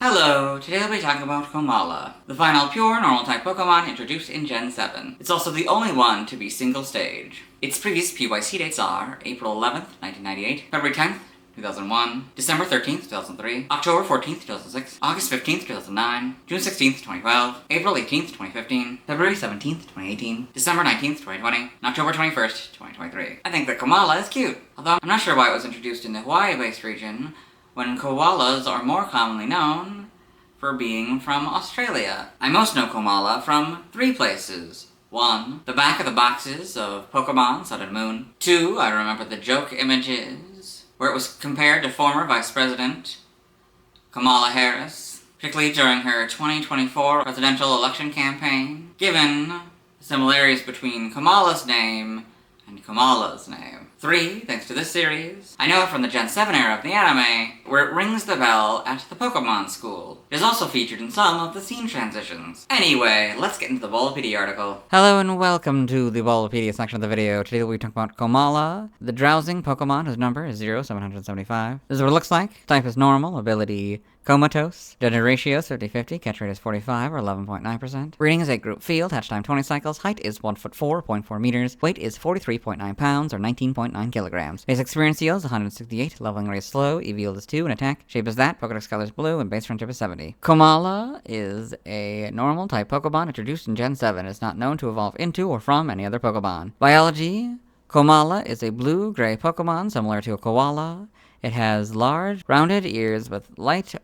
Hello, today I'll be talking about Komala, the final pure normal-type Pokemon introduced in Gen 7. It's also the only one to be single-stage. Its previous PYC dates are April 11th, 1998, February 10th, 2001, December 13th, 2003, October 14th, 2006, August 15th, 2009, June 16th, 2012, April 18th, 2015, February 17th, 2018, December 19th, 2020, and October 21st, 2023. I think that Komala is cute, although I'm not sure why it was introduced in the Hawaii-based region, when koalas are more commonly known for being from Australia. I most know Komala from 3 places. 1. The back of the boxes of Pokémon Sun and Moon. 2. I remember the joke images, where it was compared to former Vice President Kamala Harris, particularly during her 2024 presidential election campaign, given the similarities between Kamala's name and Komala's name. 3, thanks to this series, I know it from the Gen 7 era of the anime, where it rings the bell at the Pokemon School. It is also featured in some of the scene transitions. Anyway, let's get into the Bulbapedia article. Hello and welcome to the Bulbapedia section of the video. Today we'll be talking about Komala, the drowsing Pokemon whose number is 0775. This is what it looks like. Type is normal, ability comatose, gender ratio is 50-50, catch rate is 45 or 11.9%. Breeding is a group field, hatch time 20 cycles, height is 1'4", meters, weight is 43.9 pounds or 19.9 kilograms. Base experience yield is 168, leveling rate is slow, EV yield is 2, and attack shape is that, Pokedex color is blue, and base friendship is 70. Komala is a normal type Pokemon introduced in Gen 7. It is not known to evolve into or from any other Pokemon. Biology: Komala is a blue-gray Pokemon similar to a koala. It has large, rounded ears with light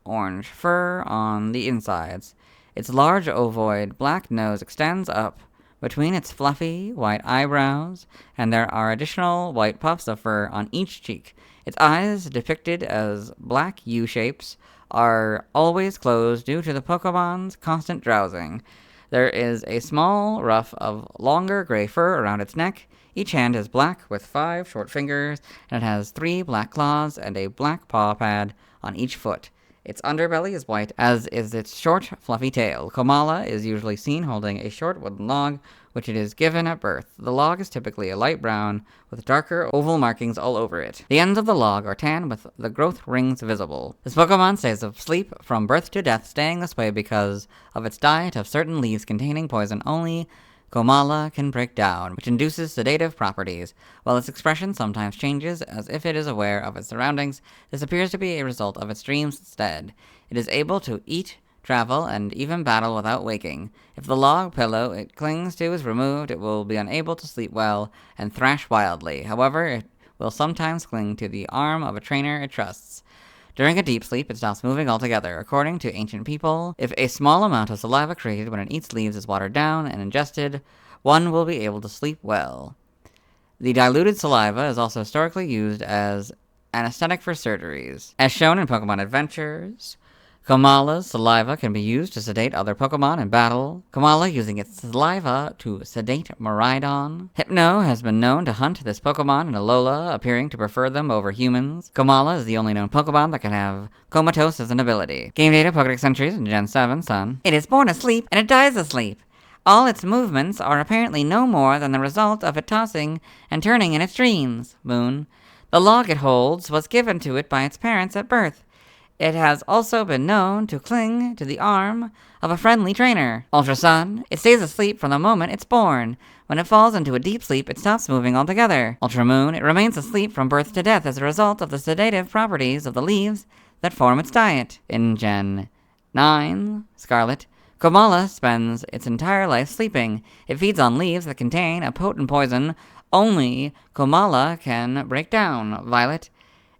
orange fur on the insides. Its large ovoid black nose extends up between its fluffy white eyebrows, and there are additional white puffs of fur on each cheek. Its eyes, depicted as black U-shapes, are always closed due to the Pokemon's constant drowsing. There is a small ruff of longer gray fur around its neck. Each hand is black with 5 short fingers, and it has 3 black claws and a black paw pad on each foot. Its underbelly is white, as is its short, fluffy tail. Komala is usually seen holding a short wooden log, which it is given at birth. The log is typically a light brown, with darker oval markings all over it. The ends of the log are tan, with the growth rings visible. This Pokemon stays asleep from birth to death, staying this way because of its diet of certain leaves containing poison only Komala can break down, which induces sedative properties. While its expression sometimes changes as if it is aware of its surroundings, this appears to be a result of its dreams instead. It is able to eat, travel, and even battle without waking. If the log pillow it clings to is removed, it will be unable to sleep well and thrash wildly. However, it will sometimes cling to the arm of a trainer it trusts. During a deep sleep, it stops moving altogether. According to ancient people, if a small amount of saliva created when it eats leaves is watered down and ingested, one will be able to sleep well. The diluted saliva is also historically used as anesthetic for surgeries. As shown in Pokemon Adventures, Komala's saliva can be used to sedate other Pokemon in battle. Komala using its saliva to sedate Miraidon. Hypno has been known to hunt this Pokemon in Alola, appearing to prefer them over humans. Komala is the only known Pokemon that can have comatose as an ability. Game data: Pokedex entries in Gen 7, Sun. It is born asleep and it dies asleep. All its movements are apparently no more than the result of it tossing and turning in its dreams, Moon. The log it holds was given to it by its parents at birth. It has also been known to cling to the arm of a friendly trainer. Ultra Sun. It stays asleep from the moment it's born. When it falls into a deep sleep, it stops moving altogether. Ultra Moon. It remains asleep from birth to death as a result of the sedative properties of the leaves that form its diet. In Gen 9, Scarlet, Komala spends its entire life sleeping. It feeds on leaves that contain a potent poison only Komala can break down. Violet.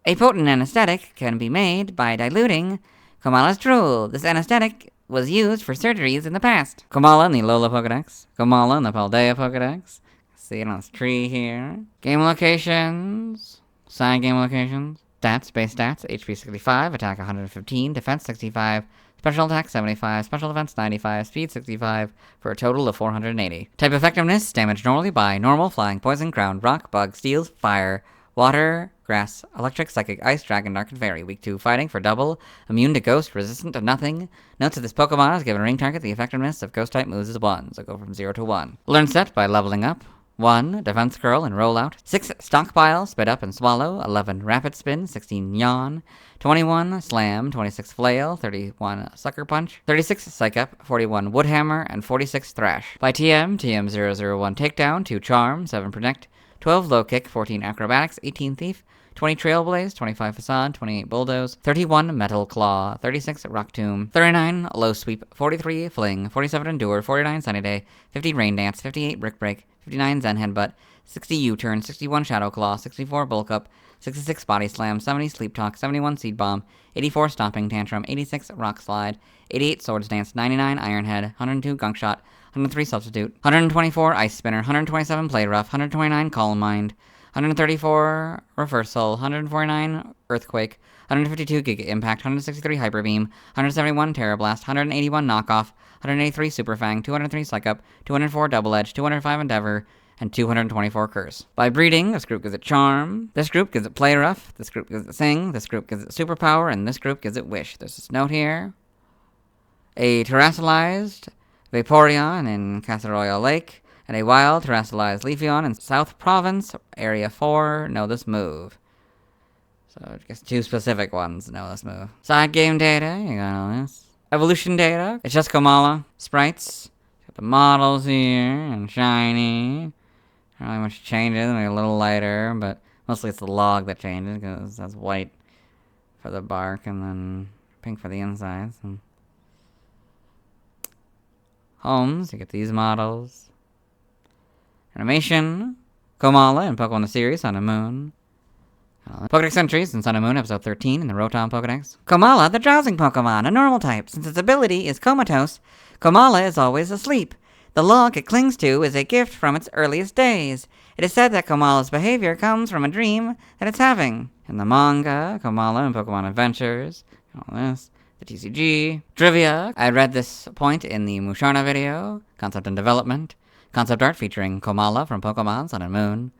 A potent anesthetic can be made by diluting Komala's drool. This anesthetic was used for surgeries in the past. Komala in the Alola Pokedex. Komala in the Paldea Pokedex. See it on this tree here. Game locations. Side game locations. Stats, base stats, HP 65, attack 115, defense 65, special attack 75, special defense 95, speed 65, for a total of 480. Type effectiveness, damage normally by normal, flying, poison, ground, rock, bug, steel, fire, water, grass, electric, psychic, ice, dragon, dark, and fairy. Weak to fighting for double, immune to ghost, resistant to nothing. Notes that this Pokemon is given a ring target. The effectiveness of ghost type moves is 1, so go from 0 to 1. Learn set by leveling up. 1. Defense Curl and Rollout. 6. Stockpile, Spit Up and Swallow. 11. Rapid Spin. 16. Yawn. 21. Slam. 26. Flail. 31. Sucker Punch. 36. Psych Up. 41. Woodhammer. And 46. Thrash. By TM, TM001 Takedown. 2. Charm. 7. Protect. 12. Low Kick. 14. Acrobatics. 18. Thief. 20 Trailblaze, 25 Facade, 28 Bulldoze, 31 Metal Claw, 36 Rock Tomb, 39 Low Sweep, 43 Fling, 47 Endure, 49 Sunny Day, 50 Rain Dance, 58 Brick Break, 59 Zen Headbutt, 60 U-Turn, 61 Shadow Claw, 64 Bulk Up, 66 Body Slam, 70 Sleep Talk, 71 Seed Bomb, 84 Stomping Tantrum, 86 Rock Slide, 88 Swords Dance, 99 Iron Head, 102 Gunk Shot, 103 Substitute, 124 Ice Spinner, 127 Play Rough, 129 Calm Mind, 134 Reversal, 149 Earthquake, 152 Giga Impact, 163 Hyper Beam, 171 Terra Blast, 181 Knockoff, 183 Super Fang, 203 Psych Up, 204 Double Edge, 205 Endeavor, and 224 Curse. By breeding, this group gives it Charm, this group gives it Play Rough, this group gives it Sing, this group gives it Superpower, and this group gives it Wish. There's this note here. A terrestrialized Vaporeon in Casa Royale Lake, and a wild terrestrialized Leafeon in South Province, Area 4, know this move. So, I guess 2 specific ones know this move. Side game data, you got all this. Evolution data, it's just Komala. Sprites, got the models here, and shiny. Not really much changes, maybe a little lighter, but mostly it's the log that changes, because that's white for the bark, and then pink for the insides. And homes, you get these models. Animation, Komala in Pokemon the Series, Sun and Moon. Pokedex entries in Sun and Moon, episode 13 in the Rotom Pokedex. Komala, the drowsing Pokemon, a normal type. Since its ability is comatose, Komala is always asleep. The log it clings to is a gift from its earliest days. It is said that Komala's behavior comes from a dream that it's having. In the manga, Komala in Pokemon Adventures, all this, the TCG. Trivia, I read this point in the Musharna video, Concept and Development. Concept art featuring Komala from Pokemon Sun and Moon.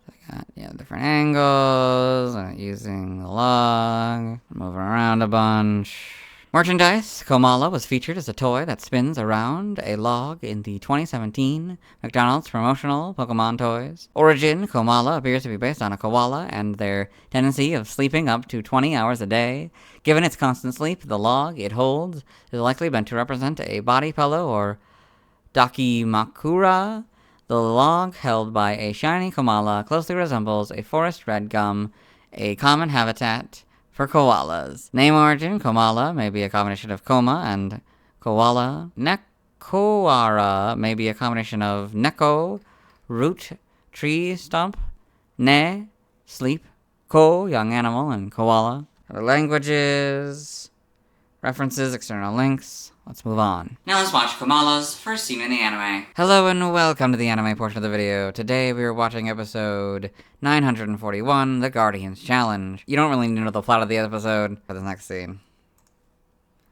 So I got, different angles, using the log, moving around a bunch. Merchandise, Komala was featured as a toy that spins around a log in the 2017 McDonald's promotional Pokemon toys. Origin, Komala appears to be based on a koala and their tendency of sleeping up to 20 hours a day. Given its constant sleep, the log it holds is likely meant to represent a body pillow or Dakimakura. The log held by a shiny Komala closely resembles a forest red gum, a common habitat for koalas. Name origin, Komala may be a combination of Koma and koala. Nekoara may be a combination of neko, root, tree stump, ne, sleep, ko, young animal, and koala. Other languages, references, external links. Let's move on. Now let's watch Komala's first scene in the anime. Hello and welcome to the anime portion of the video. Today we are watching episode 941, The Guardians Challenge. You don't really need to know the plot of the episode for this next scene.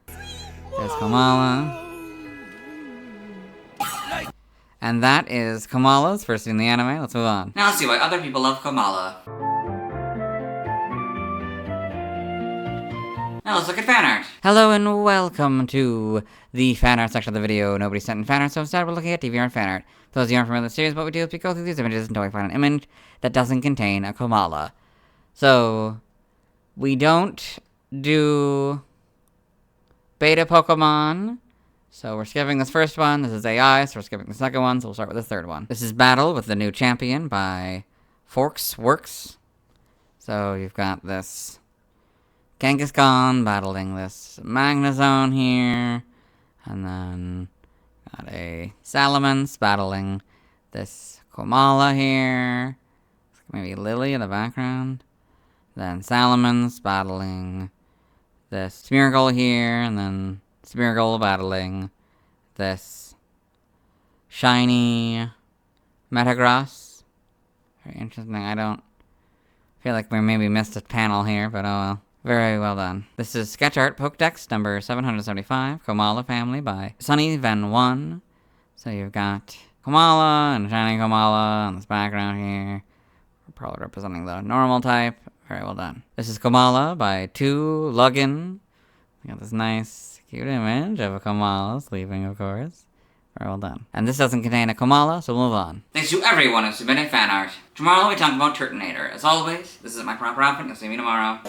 There's Komala. And that is Komala's first scene in the anime. Let's move on. Now let's see why other people love Komala. Now let's look at fan art. Hello and welcome to the fan art section of the video. Nobody sent in fan art, so instead we're looking at DeviantArt fan art. For those of you who aren't familiar with the series, what we do is we go through these images until we find an image that doesn't contain a Komala. So, we don't do beta Pokemon. So we're skipping this first one. This is AI, so we're skipping the second one, so we'll start with the third one. This is Battle with the New Champion by Forks Works. So you've got this Kangaskhan battling this Magnezone here, and then got a Salamence battling this Komala here, maybe Lily in the background, then Salamence battling this Smeargle here, and then Smeargle battling this shiny Metagross. Very interesting. I don't feel like we maybe missed a panel here, but oh well. Very well done. This is Sketch Art Pokedex number 775, Komala Family by Sunny Van 1. So you've got Komala and shiny Komala on this background here. Probably representing the normal type. Very well done. This is Komala by 2 Lugin. We got this nice, cute image of a Komala sleeping, of course. Very well done. And this doesn't contain a Komala, so we'll move on. Thanks to everyone who submitted fan art. Tomorrow we talk about Turtonator. As always, this is my proper outfit. You'll see me tomorrow.